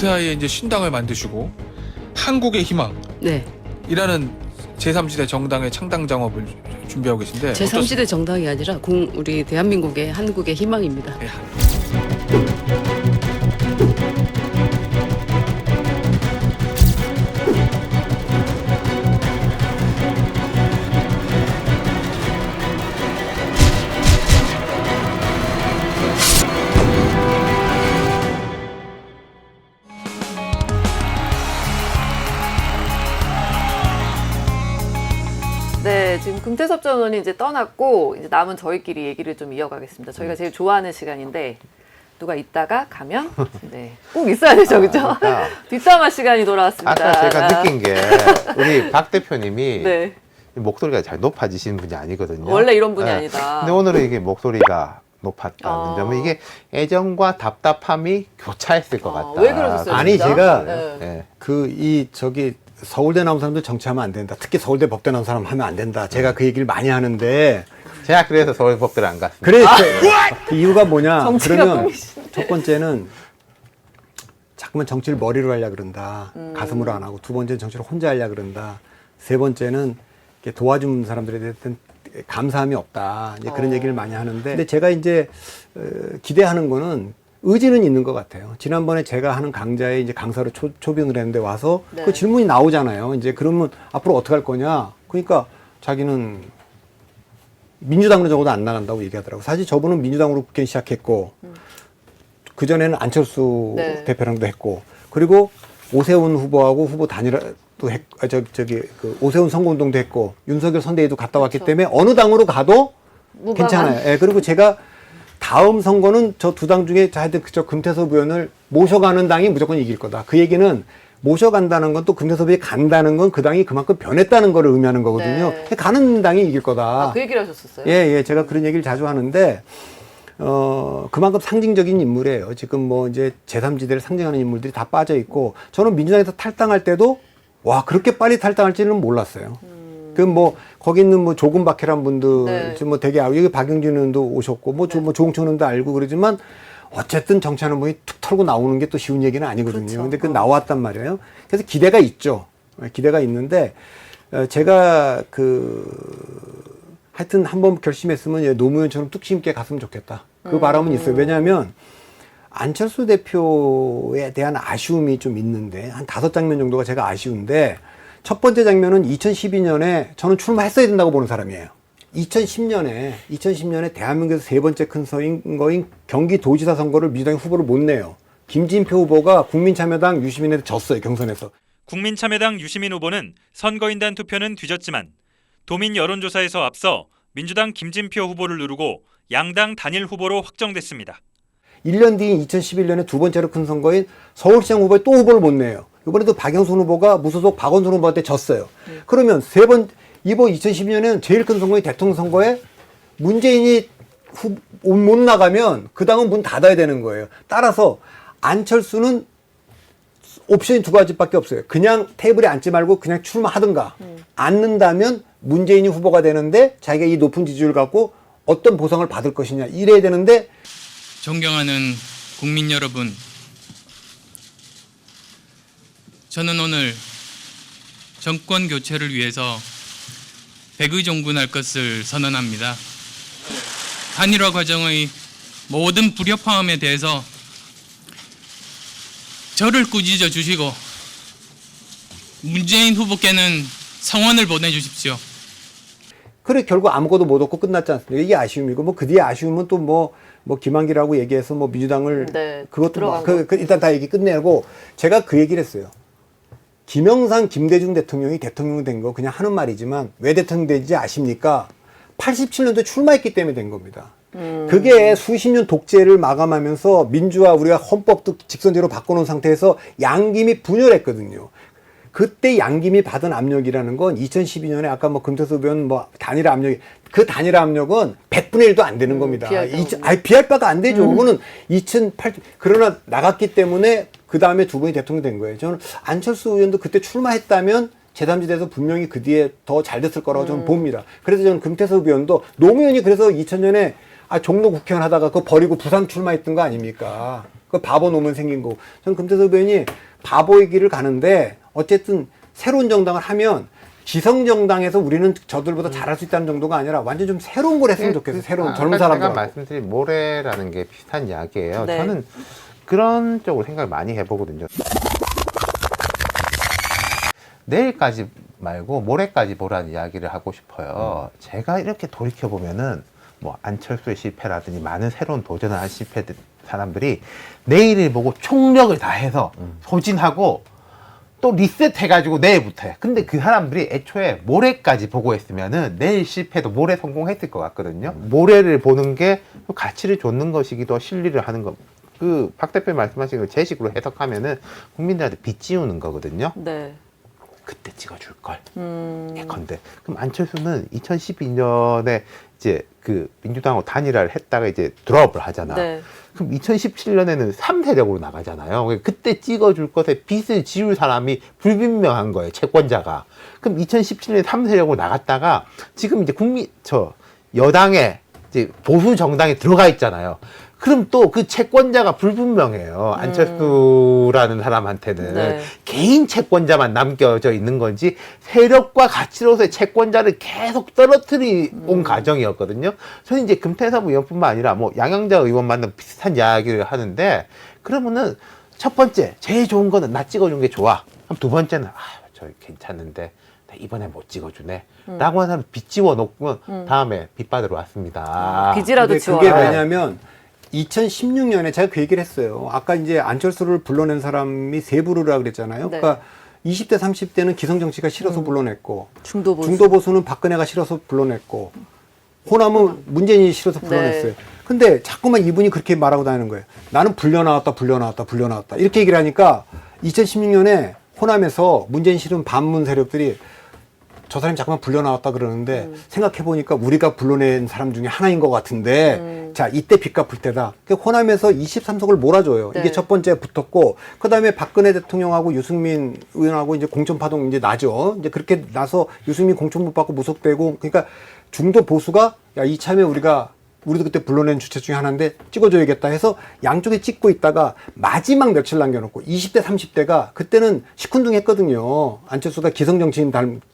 사이에 이제 신당을 만드시고 한국의 희망 네. 이라는 제3지대 정당의 창당 작업을 준비하고 계신데 제3지대 정당이 아니라 우리 대한민국의 한국의 희망입니다. 예. 네, 지금 금태섭 전 의원이 이제 떠났고 이제 남은 저희끼리 얘기를 좀 이어가겠습니다. 저희가 제일 좋아하는 시간인데 누가 있다가 가면 네, 꼭 있어야 되죠, 그죠? 뒷담화 시간이 돌아왔습니다. 아까 제가 느낀 게 우리 박 대표님이 네, 목소리가 잘 높아지시는 분이 아니거든요. 원래 이런 분이 네. 아니다. 근데 오늘은 이게 목소리가 높았다는 점은 이게 애정과 답답함이 교차했을 것 같다. 왜 그러셨어요? 아니, 진짜? 제가 네. 네. 저기 서울대 나온 사람들 정치하면 안 된다. 특히 서울대 법대 나온 사람 하면 안 된다. 제가 그 얘기를 많이 하는데 제가 그래서 서울법대를 안 갔습니다. 그래 그 이유가 뭐냐? 정치가 그러면 꿈이신데. 첫 번째는 자꾸만 정치를 머리로 하려 그런다. 가슴으로 안 하고 두 번째는 정치를 혼자 하려 그런다. 세 번째는 이렇게 도와준 사람들에 대한 감사함이 없다. 이제 그런 얘기를 많이 하는데 근데 제가 이제 기대하는 거는 의지는 있는 것 같아요. 지난번에 제가 하는 강좌에 이제 강사로 초빙을 했는데 와서 네. 그 질문이 나오잖아요. 이제 그러면 앞으로 어떻게 할 거냐? 그러니까 자기는 민주당으로 적어도 안 나간다고 얘기하더라고요. 사실 저분은 민주당으로 국회 시작했고 그전에는 안철수 네. 대표랑도 했고 그리고 오세훈 후보하고 후보 단일화도 그 오세훈 선거운동도 했고 윤석열 선대위도 갔다 왔기 그렇죠. 때문에 어느 당으로 가도 무방한. 괜찮아요. 예, 그리고 제가 다음 선거는 저 두 당 중에 하여튼 저 금태섭 의원을 모셔가는 당이 무조건 이길 거다. 그 얘기는 모셔간다는 건 또 금태섭이 간다는 건 그 당이 그만큼 변했다는 걸 의미하는 거거든요. 네. 가는 당이 이길 거다. 그 얘기를 하셨었어요? 예, 제가 그런 얘기를 자주 하는데, 그만큼 상징적인 인물이에요. 지금 뭐 이제 제3지대를 상징하는 인물들이 다 빠져 있고, 저는 민주당에서 탈당할 때도, 와, 그렇게 빨리 탈당할지는 몰랐어요. 그 뭐, 거기 있는 뭐 조금박해란 분들, 네. 지금 뭐 되게, 여기 박영진 의원도 오셨고, 뭐, 뭐 조홍천 의원도 알고 그러지만, 어쨌든 정치하는 분이 툭 털고 나오는 게 또 쉬운 얘기는 아니거든요. 그렇죠. 근데 그 나왔단 말이에요. 그래서 기대가 있죠. 기대가 있는데, 제가 하여튼 한번 결심했으면 노무현처럼 뚝심 있게 갔으면 좋겠다. 그 바람은 있어요. 왜냐하면 안철수 대표에 대한 아쉬움이 좀 있는데 한 5장면 정도가 제가 아쉬운데 첫 번째 장면은 2012년에 저는 출마했어야 된다고 보는 사람이에요. 2010년에 대한민국에서 세 번째 큰 선거인 경기도지사 선거를 민주당이 후보를 못 내요. 김진표 후보가 국민참여당 유시민한테 졌어요. 경선에서. 국민참여당 유시민 후보는 선거인단 투표는 뒤졌지만 도민 여론조사에서 앞서 민주당 김진표 후보를 누르고 양당 단일 후보로 확정됐습니다. 1년 뒤인 2011년에 두 번째로 큰 선거인 서울시장 후보에 또 후보를 못 내요. 이번에도 박영선 후보가 무소속 박원순 후보한테 졌어요. 그러면 이번 2012년에는 제일 큰 선거인 대통령 선거에 문재인이 못 나가면 그 당은 문 닫아야 되는 거예요. 따라서 안철수는 옵션이 두 가지밖에 없어요. 그냥 테이블에 앉지 말고 그냥 출마하든가 앉는다면 문재인이 후보가 되는데 자기가 이 높은 지지율을 갖고 어떤 보상을 받을 것이냐 이래야 되는데 존경하는 국민 여러분, 저는 오늘 정권 교체를 위해서 백의종군할 것을 선언합니다. 단일화 과정의 모든 불협화음에 대해서 저를 꾸짖어 주시고 문재인 후보께는 성원을 보내주십시오. 그래 결국 아무것도 못 얻고 끝났지 않습니까? 이게 아쉬움이고 뭐 그 뒤에 아쉬움은 또 뭐 김한길하고 얘기해서 뭐 민주당을 네, 그것도 뭐 들어간 거. 일단 다 얘기 끝내고 제가 그 얘기를 했어요. 김영삼, 김대중 대통령이 대통령 된 거 그냥 하는 말이지만 왜 대통령 된지 아십니까? 87년도에 출마했기 때문에 된 겁니다. 그게 수십 년 독재를 마감하면서 민주화 우리가 헌법도 직선제로 바꿔놓은 상태에서 양김이 분열했거든요. 그때 양김이 받은 압력이라는 건 2012년에 아까 뭐 금태섭 의원 뭐 단일화 압력이 그 단일화 압력은 100분의 1도 안 되는 겁니다. 비할 바가 안 되죠. 그거는 2008 그러나 나갔기 때문에 그 다음에 두 분이 대통령 된 거예요. 저는 안철수 의원도 그때 출마했다면 제3지대에서 분명히 그 뒤에 더 잘 됐을 거라고 저는 봅니다. 그래서 저는 금태섭 의원도 노무현이 그래서 2000년에 종로 국회의원 하다가 그거 버리고 부산 출마했던 거 아닙니까? 그 바보 노면 생긴 거고. 저는 금태섭 의원이 바보의 길을 가는데 어쨌든 새로운 정당을 하면 기성정당에서 우리는 저들보다 잘할 수 있다는 정도가 아니라 완전 좀 새로운 걸 했으면 좋겠어요. 새로운 젊은 제가 사람들. 말씀드린 모래라는 게 비슷한 이야기예요. 네. 저는 그런 쪽으로 생각을 많이 해보거든요. 내일까지 말고 모레까지 보라는 이야기를 하고 싶어요. 제가 이렇게 돌이켜보면은 뭐 안철수의 실패라든지 많은 새로운 도전을 한 실패 사람들이 내일을 보고 총력을 다해서 소진하고 또 리셋해가지고 내일부터 해. 근데 그 사람들이 애초에 모레까지 보고 했으면은 내일 실패도 모레 성공했을 것 같거든요. 모레를 보는 게 가치를 줬는 것이기도 실리를 하는 것. 그 박 대표 말씀하신 걸 제 식으로 해석하면은 국민들한테 빚지우는 거거든요. 네. 그때 찍어줄 걸. 예컨대. 그럼 안철수는 2012년에 이제 그 민주당하고 단일화를 했다가 이제 드롭을 하잖아. 네. 그럼 2017년에는 3세력으로 나가잖아요. 그때 찍어줄 것에 빚을 지울 사람이 불분명한 거예요. 채권자가. 그럼 2017년에 3세력으로 나갔다가 지금 이제 여당에 이제 보수 정당에 들어가 있잖아요. 그럼 또 그 채권자가 불분명해요. 안철수라는 사람한테는. 네. 개인 채권자만 남겨져 있는 건지 세력과 가치로서의 채권자를 계속 떨어뜨리온 과정이었거든요. 저는 이제 금태섭 의원뿐만 아니라 뭐 양양자 의원만도 비슷한 이야기를 하는데 그러면은 첫 번째 제일 좋은 거는 나 찍어준 게 좋아. 그럼 두 번째는 저 괜찮은데 이번에 못 찍어주네 라고 하는 사람 빚 지워놓고 다음에 빚 받으러 왔습니다. 빚이라도 근데 지워. 그게 왜냐면 2016년에 제가 그 얘기를 했어요. 아까 이제 안철수를 불러낸 사람이 세 부류라 그랬잖아요. 네. 그러니까 20대, 30대는 기성정치가 싫어서 불러냈고, 중도 보수. 중도 보수는 박근혜가 싫어서 불러냈고, 호남은 문재인이 싫어서 불러냈어요. 네. 근데 자꾸만 이분이 그렇게 말하고 다니는 거예요. 나는 불려나왔다. 이렇게 얘기를 하니까 2016년에 호남에서 문재인 싫은 반문 세력들이 저 사람이 자꾸만 불려나왔다 그러는데 생각해보니까 우리가 불러낸 사람 중에 하나인 것 같은데 자 이때 빚 갚을 때다. 그러니까 호남에서 23석을 몰아줘요. 네. 이게 첫 번째 붙었고 그 다음에 박근혜 대통령하고 유승민 의원하고 이제 공천파동 이제 나죠. 이제 그렇게 나서 유승민 공천 못 받고 무속되고 그러니까 중도 보수가 야 이참에 우리도 그때 불러낸 주체 중에 하나인데 찍어줘야겠다 해서 양쪽에 찍고 있다가 마지막 며칠 남겨놓고 20대 30대가 그때는 시큰둥했거든요. 안철수가 기성정치인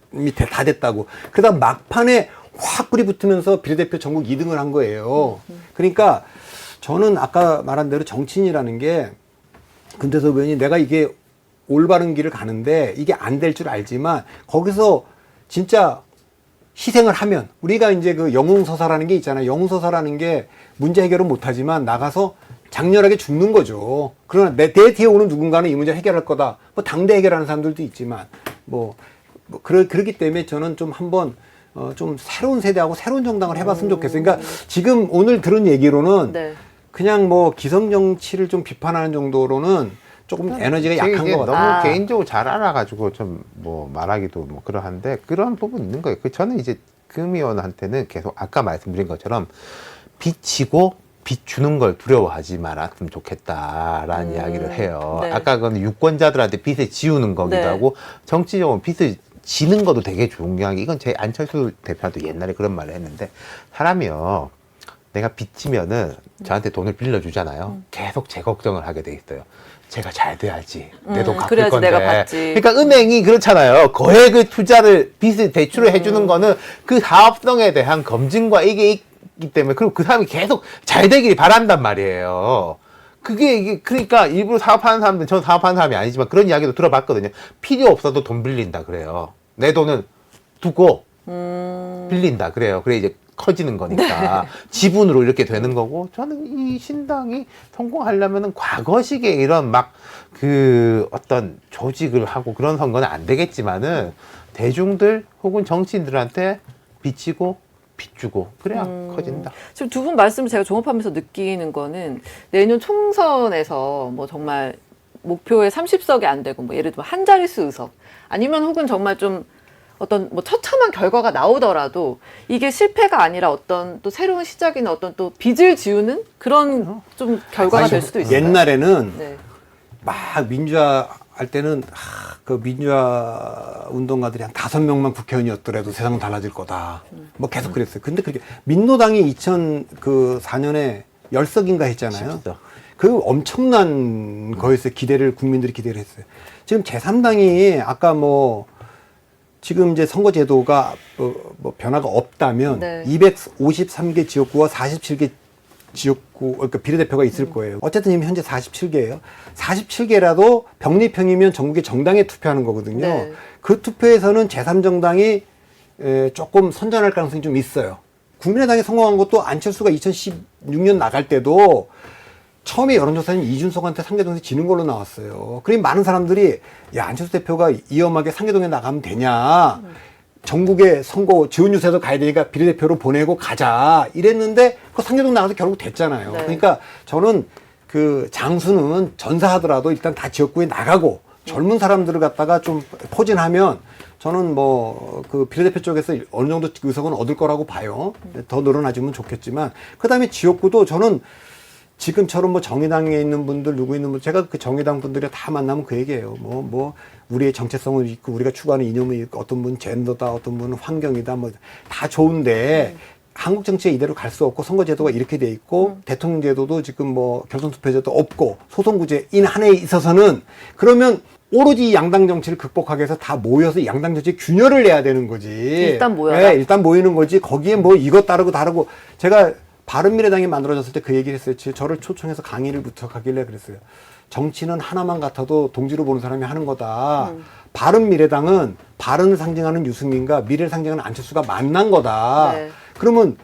밑에 다 됐다고. 그러다 막판에 확 불이 붙으면서 비례대표 전국 2등을 한 거예요. 그러니까 저는 아까 말한 대로 정치인이라는 게 금태섭 의원이 내가 이게 올바른 길을 가는데 이게 안 될 줄 알지만 거기서 진짜 희생을 하면 우리가 이제 그 영웅서사라는 게 있잖아요. 영웅서사라는 게 문제 해결은 못하지만 나가서 장렬하게 죽는 거죠. 그러나 내 뒤에 오는 누군가는 이 문제를 해결할 거다. 뭐 당대 해결하는 사람들도 있지만 그렇기 때문에 저는 좀 한번 좀 새로운 세대하고 새로운 정당을 해봤으면 좋겠어요. 그러니까 지금 오늘 들은 얘기로는 네. 그냥 뭐 기성정치를 좀 비판하는 정도로는 조금 에너지가 약한 이게 것 너무 같아요. 개인적으로 잘 알아가지고 좀 뭐 말하기도 뭐 그러한데 그런 부분 있는 거예요. 저는 이제 금 의원한테는 계속 아까 말씀드린 것처럼 빚 지고 빚 주는 걸 두려워하지 말았으면 좋겠다라는 이야기를 해요. 네. 아까 그건 유권자들한테 빚을 지우는 거기도 네. 하고 정치적으로 빚을 지는 것도 되게 중요한 게 이건 제 안철수 대표한테 옛날에 그런 말을 했는데 사람이요. 내가 빚지면은 저한테 돈을 빌려주잖아요. 계속 제 걱정을 하게 돼 있어요. 제가 잘 돼야지. 내 돈 갚을 그래야지 건데. 내가 받지. 그러니까 은행이 그렇잖아요. 거액의 투자를 빚을 대출을 해주는 거는 그 사업성에 대한 검증과 이게 있기 때문에 그리고 그 사람이 계속 잘 되기를 바란단 말이에요. 이게 그러니까 일부러 사업하는 사람들 전 사업하는 사람이 아니지만 그런 이야기도 들어봤거든요. 필요 없어도 돈 빌린다 그래요. 내 돈은 두고 빌린다 그래요. 그래 이제 커지는 거니까 지분으로 이렇게 되는 거고 저는 이 신당이 성공하려면은 과거식의 이런 막 그 어떤 조직을 하고 그런 선거는 안 되겠지만은 대중들 혹은 정치인들한테 비치고 빚주고 그래야 커진다. 지금 두 분 말씀을 제가 종합하면서 느끼는 거는 내년 총선에서 뭐 정말 목표에 30석이 안 되고 뭐 예를 들면 한 자릿수 의석 아니면 혹은 정말 좀 어떤 뭐 처참한 결과가 나오더라도 이게 실패가 아니라 어떤 또 새로운 시작이나 어떤 또 빚을 지우는 그런 좀 결과가 될 수도 있어요. 옛날에는 네. 막 민주화 할 때는 그 민주화 운동가들이 한 5명만 국회의원이었더라도 세상은 달라질 거다. 뭐 계속 그랬어요. 근데 그렇게 민노당이 2004년에 10석인가 했잖아요. 10석. 그 엄청난 거였어요. 국민들이 기대를 했어요. 지금 제3당이 아까 지금 이제 선거제도가 뭐 변화가 없다면 네. 253개 지역구와 47개 지역구, 그러니까 비례대표가 있을 거예요. 어쨌든 지금 현재 47개예요. 47개라도 병립형이면 전국의 정당에 투표하는 거거든요. 네. 그 투표에서는 제3정당이 조금 선전할 가능성이 좀 있어요. 국민의당이 성공한 것도 안철수가 2016년 나갈 때도 처음에 여론조사는 이준석한테 상계동에서 지는 걸로 나왔어요. 그러니 많은 사람들이 야, 안철수 대표가 위험하게 상계동에 나가면 되냐. 전국의 선거 지원 유세도 가야 되니까 비례대표로 보내고 가자 이랬는데 그 상계동 나가서 결국 됐잖아요. 네. 그러니까 저는 그 장수는 전사하더라도 일단 다 지역구에 나가고 젊은 사람들을 갖다가 좀 포진하면 저는 그 비례대표 쪽에서 어느 정도 의석은 얻을 거라고 봐요. 더 늘어나지면 좋겠지만 그다음에 지역구도 저는 지금처럼 정의당에 있는 분들 누구 있는 분 제가 그 정의당 분들이 다 만나면 그 얘기예요. 우리의 정체성을 있고 우리가 추구하는 이념이 있고 어떤 분은 젠더다 어떤 분은 환경이다 다 좋은데 한국 정치에 이대로 갈 수 없고 선거제도가 이렇게 돼 있고 대통령 제도도 지금 결선 투표제도 없고 소선구제인 한 해에 있어서는 그러면 오로지 양당 정치를 극복하기 위해서 다 모여서 양당 정치 균열을 내야 되는 거지. 일단 모여라. 네, 일단 모이는 거지. 거기에 이것 다르고 제가 바른미래당이 만들어졌을 때 그 얘기를 했어요. 저를 초청해서 강의를 부탁하길래 그랬어요. 정치는 하나만 같아도 동지로 보는 사람이 하는 거다. 바른미래당은 바른을 상징하는 유승민과 미래를 상징하는 안철수가 만난 거다. 네. 그러면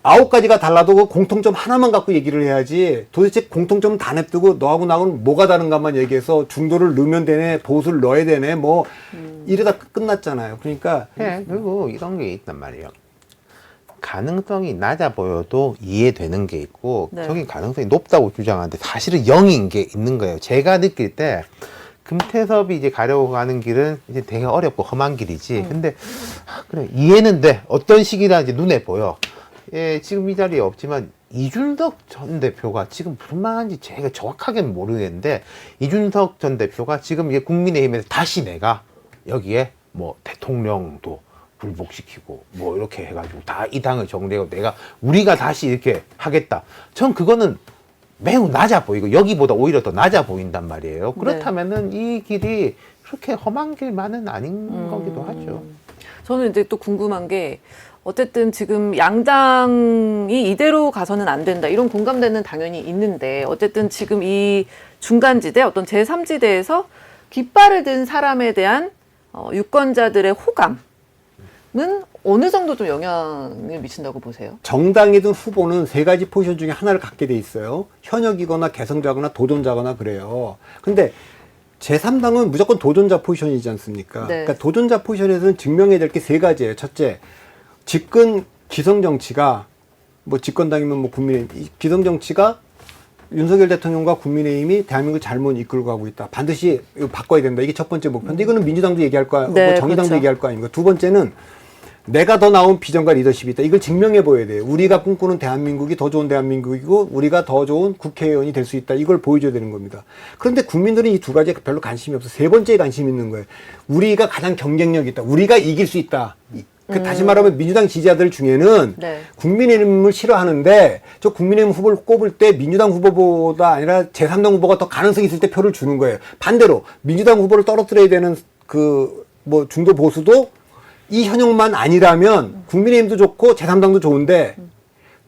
9가지가 달라도 그 공통점 하나만 갖고 얘기를 해야지 도대체 공통점 다 냅두고 너하고 나하고는 뭐가 다른가만 얘기해서 중도를 넣으면 되네 보수를 넣어야 되네 이러다 끝났잖아요. 그러니까 그리고 이런 게 있단 말이에요. 가능성이 낮아 보여도 이해되는 게 있고 네. 저기 가능성이 높다고 주장하는데 사실은 0인 게 있는 거예요. 제가 느낄 때 금태섭이 이제 가려고 가는 길은 이제 되게 어렵고 험한 길이지. 근데 그래 이해는 돼. 어떤 식이라는지 눈에 보여. 예, 지금 이 자리에 없지만 이준석 전 대표가 지금 무슨 말하는지 제가 정확하게는 모르겠는데 이준석 전 대표가 지금 이게 국민의힘에서 다시 내가 여기에 대통령도 불복시키고 이렇게 해가지고 다 이 당을 정리하고 우리가 다시 이렇게 하겠다. 전 그거는 매우 낮아 보이고 여기보다 오히려 더 낮아 보인단 말이에요. 그렇다면은 이 길이 그렇게 험한 길만은 아닌 거기도 하죠. 저는 이제 또 궁금한 게 어쨌든 지금 양당이 이대로 가서는 안 된다. 이런 공감대는 당연히 있는데 어쨌든 지금 이 중간지대 어떤 제3지대에서 깃발을 든 사람에 대한 유권자들의 호감은 어느 정도 좀 영향을 미친다고 보세요? 정당이든 후보는 3가지 포지션 중에 하나를 갖게 돼 있어요. 현역이거나 개성자거나 도전자거나 그래요. 근데 제3당은 무조건 도전자 포지션이지 않습니까? 네. 그러니까 도전자 포지션에서는 증명해야 될 게 3가지예요. 첫째, 집권 기성정치가 집권당이면 국민의힘 기성정치가 윤석열 대통령과 국민의힘이 대한민국을 잘못 이끌고 가고 있다. 반드시 이거 바꿔야 된다. 이게 첫 번째 목표인데 이거는 민주당도 얘기할 거야. 네, 정의당도 그렇죠. 얘기할 거 아닙니까? 두 번째는 내가 더 나은 비전과 리더십이 있다. 이걸 증명해 보여야 돼요. 우리가 꿈꾸는 대한민국이 더 좋은 대한민국이고 우리가 더 좋은 국회의원이 될 수 있다. 이걸 보여줘야 되는 겁니다. 그런데 국민들은 이 2가지에 별로 관심이 없어. 3번째에 관심이 있는 거예요. 우리가 가장 경쟁력이 있다. 우리가 이길 수 있다. 다시 말하면 민주당 지지자들 중에는 네. 국민의힘을 싫어하는데 저 국민의힘 후보를 꼽을 때 민주당 후보보다 아니라 제3당 후보가 더 가능성이 있을 때 표를 주는 거예요. 반대로 민주당 후보를 떨어뜨려야 되는 중도 보수도 이 현역만 아니라면 국민의힘도 좋고 제3당도 좋은데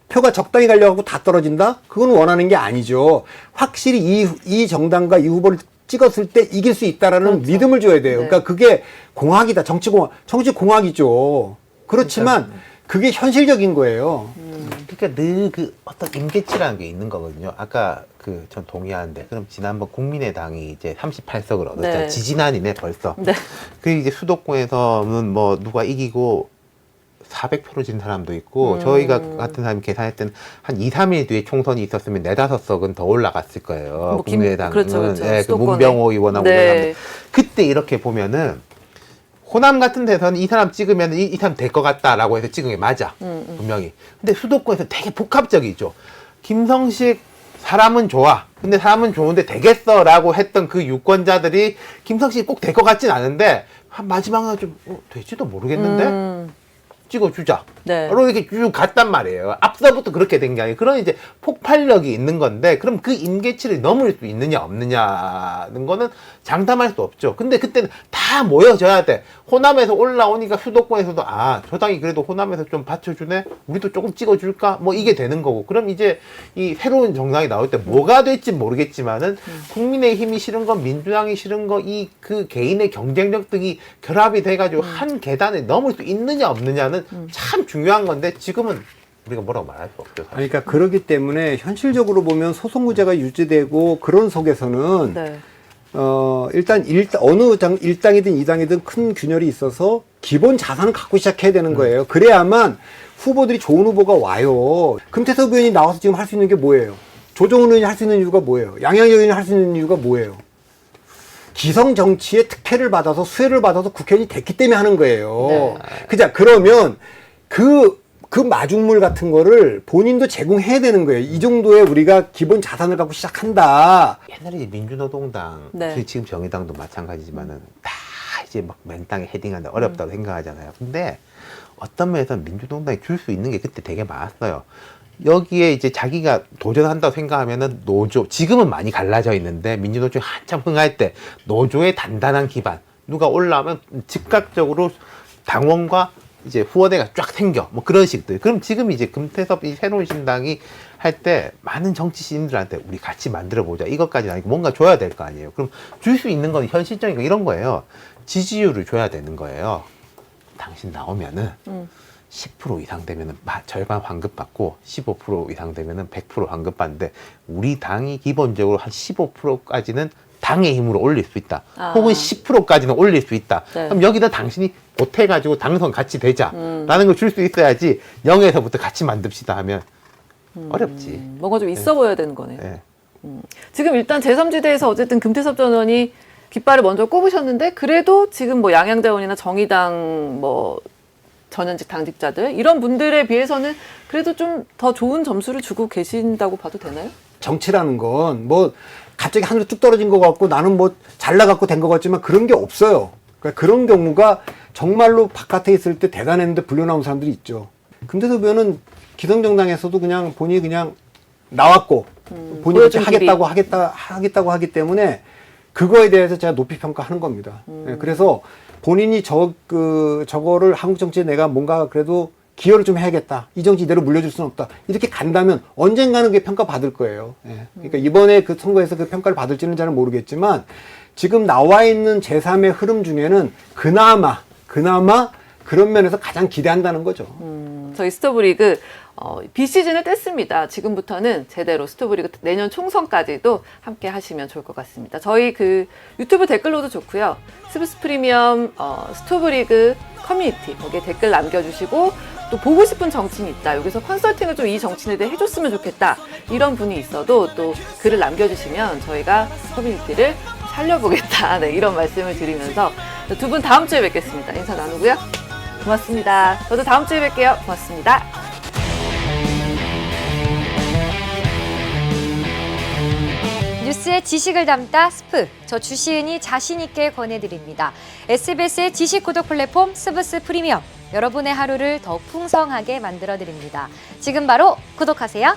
표가 적당히 가려고 다 떨어진다? 그건 원하는 게 아니죠. 확실히 이 정당과 이 후보를 찍었을 때 이길 수 있다라는 그렇죠. 믿음을 줘야 돼요. 네. 그러니까 그게 공학이다. 정치공학이죠. 그렇지만 그게 현실적인 거예요. 그러니까 늘 어떤 임계치라는 게 있는 거거든요. 아까 전 동의하는데 그럼 지난번 국민의당이 이제 38석을 얻었잖아요. 네. 지지난이네 벌써. 네. 그 이제 수도권에서는 누가 이기고 400표를 진 사람도 있고 저희가 같은 사람이 계산했던 한 2, 3일 뒤에 총선이 있었으면 4, 5석은 더 올라갔을 거예요. 국민의당은. 그렇죠. 그 수도권에. 문병호 의원하고 네. 이런 사람들. 그때 이렇게 보면은 호남 같은 데서는 이 사람 찍으면 이 사람 될 것 같다라고 해서 찍은 게 맞아. 분명히. 근데 수도권에서 되게 복합적이죠. 김성식 사람은 좋아. 근데 사람은 좋은데 되겠어라고 했던 그 유권자들이 김성식이 꼭 될 것 같진 않은데 마지막에 좀 될지도 모르겠는데 찍어주자. 네. 이렇게 쭉 갔단 말이에요. 앞서부터 그렇게 된 게 아니에요. 그런 이제 폭발력이 있는 건데, 그럼 그 임계치를 넘을 수 있느냐 없느냐는 거는 장담할 수 없죠. 근데 그때는 다 모여져야 돼. 호남에서 올라오니까 수도권에서도 저 당이 그래도 호남에서 좀 받쳐주네. 우리도 조금 찍어줄까? 뭐 이게 되는 거고. 그럼 이제 이 새로운 정당이 나올 때 뭐가 될지 모르겠지만은 국민의힘이 싫은 건 민주당이 싫은 거 이 그 개인의 경쟁력 등이 결합이 돼가지고 한 계단에 넘을 수 있느냐 없느냐는 참 중요한 건데 지금은 우리가 뭐라고 말할 수 없죠. 사실. 그러니까 그러기 때문에 현실적으로 보면 소송구제가 유지되고 그런 속에서는 네. 일단 어느 일당이든 이당이든 큰 균열이 있어서 기본 자산을 갖고 시작해야 되는 거예요. 그래야만 후보들이 좋은 후보가 와요. 금태섭 의원이 나와서 지금 할 수 있는 게 뭐예요? 조정훈 의원이 할 수 있는 이유가 뭐예요? 양양희 의원이 할 수 있는 이유가 뭐예요? 기성 정치의 특혜를 받아서 수혜를 받아서 국회의원이 됐기 때문에 하는 거예요. 네. 그러면 그 마중물 같은 거를 본인도 제공해야 되는 거예요. 이 정도에 우리가 기본 자산을 갖고 시작한다. 옛날에 이제 민주노동당, 네. 지금 정의당도 마찬가지지만은 다 이제 막 맨땅에 헤딩하는데 어렵다고 생각하잖아요. 근데 어떤 면에서는 민주노동당이 줄 수 있는 게 그때 되게 많았어요. 여기에 이제 자기가 도전한다고 생각하면은 노조, 지금은 많이 갈라져 있는데 민주노총이 한참 흥할 때 노조의 단단한 기반, 누가 올라오면 즉각적으로 당원과 이제 후원회가 쫙 생겨. 뭐 그런 식들. 그럼 지금 이제 금태섭 이 새로운 신당이 할 때 많은 정치 시민들한테 우리 같이 만들어 보자. 이것까지는 아니고 뭔가 줘야 될 거 아니에요. 그럼 줄 수 있는 건 현실적인 거 이런 거예요. 지지율을 줘야 되는 거예요. 당신 나오면은 10% 이상 되면은 절반 환급 받고 15% 이상 되면은 100% 환급 받는데 우리 당이 기본적으로 한 15%까지는 당의 힘으로 올릴 수 있다. 혹은 10%까지는 올릴 수 있다. 네. 그럼 여기다 당신이 보태가지고 당선 같이 되자라는 걸 줄 수 있어야지 0에서부터 같이 만듭시다 하면 어렵지. 뭔가 좀 있어 보여야 되는 거네요. 네. 지금 일단 제3지대에서 어쨌든 금태섭 전 의원이 깃발을 먼저 꼽으셨는데 그래도 지금 뭐 양양자원이나 정의당 뭐 전현직 당직자들 이런 분들에 비해서는 그래도 좀 더 좋은 점수를 주고 계신다고 봐도 되나요? 정치라는 건 뭐 갑자기 하늘에 뚝 떨어진 것 같고 나는 뭐 잘나갖고 된 것 같지만 그런 게 없어요. 그러니까 그런 경우가 정말로 바깥에 있을 때 대단했는데 불려나온 사람들이 있죠. 금태섭 의원은 기성정당에서도 그냥 본인이 그냥 나왔고 본인이 보여준 하겠다고 하기 때문에 그거에 대해서 제가 높이 평가하는 겁니다. 네, 그래서 본인이 저거를 한국 정치에 내가 뭔가 그래도 기여를 좀 해야겠다. 이 정치 이대로 물려줄 수는 없다. 이렇게 간다면 언젠가는 그게 평가받을 거예요. 예. 그러니까 이번에 그 선거에서 그 평가를 받을지는 잘 모르겠지만 지금 나와 있는 제3의 흐름 중에는 그나마 그런 면에서 가장 기대한다는 거죠. 저희 스토브리그 비시즌을 뗐습니다. 지금부터는 제대로 스토브리그 내년 총선까지도 함께 하시면 좋을 것 같습니다. 저희 그 유튜브 댓글로도 좋고요. 스브스 프리미엄 스토브리그 커뮤니티 거기에 댓글 남겨주시고 또 보고 싶은 정치인이 있다. 여기서 컨설팅을 좀 이 정치인에 대해 해줬으면 좋겠다. 이런 분이 있어도 또 글을 남겨주시면 저희가 커뮤니티를 살려보겠다. 네, 이런 말씀을 드리면서 두 분 다음 주에 뵙겠습니다. 인사 나누고요. 고맙습니다. 저도 다음 주에 뵐게요. 고맙습니다. 뉴스의 지식을 담다 스프. 저 주시은이 자신있게 권해드립니다. SBS의 지식 구독 플랫폼 스브스 프리미엄. 여러분의 하루를 더 풍성하게 만들어드립니다. 지금 바로 구독하세요.